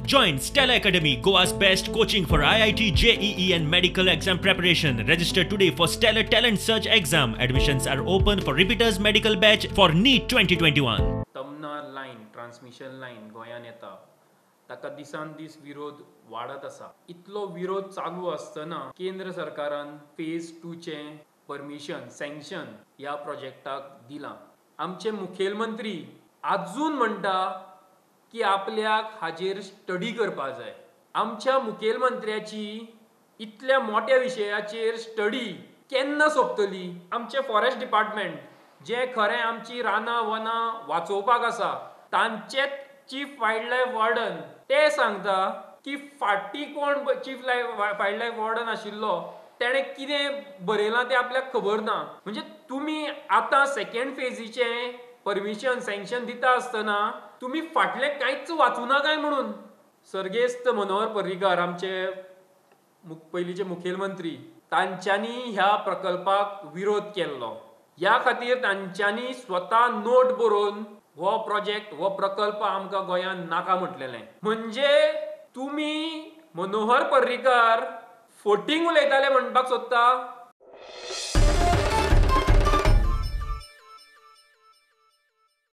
Join Stella Academy, Goa's best coaching for IIT, JEE and medical exam preparation. Register today for Stellar Talent Search exam. Admissions are open for repeaters medical batch for NEET 2021. Tamnar line transmission line गोंयान येता ताका दिसान दीस विरोध वाढत आसा. इतलो विरोध चालू आसतना केंद्र सरकारान फेज 2 चे परमिशन सँक्शन ह्या प्रोजेक्टाक दिलां. आमचे मुखेलमंत्री आजून म्हणटा की आपल्याक हाजेर स्टडी करपा जाय. आमच्या मुखेलमंत्र्याची इतल्या मोठ्या विशयाचेर स्टडी केन्ना सोंपतली? आमचे फॉरेस्ट डिपार्टमेंट जे खरें आमची रानां वनां वाचोवपाक आसा तांचेच चीफ वायल्ड लायफ वॉर्डन ते सांगता की फाटीं कोण चीफ वायल्ड लायफ वॉर्डन आशिल्लो तेणे कितें बरयलां तें आपल्याक खबर ना. म्हणजे तुमी आतां सेकंड फेजीचे परमिशन सँक्शन दिता आसतना तुम्ही फाटले कांयच वाचूना काय म्हणून. सर्गेस्त मनोहर पर्रीकार आमचे पयलींचे मुखेलमंत्री तांच्यांनी ह्या प्रकल्पाक विरोध केल्लो. ह्या खातीर तांच्यांनी स्वता नोट बरोवन हो प्रोजेक्ट हो प्रकल्प आमकां गोंयांत नाका म्हटलेलें. म्हणजे तुमी मनोहर पर्रीकार फोटींग उलयताले म्हणपाक सोदता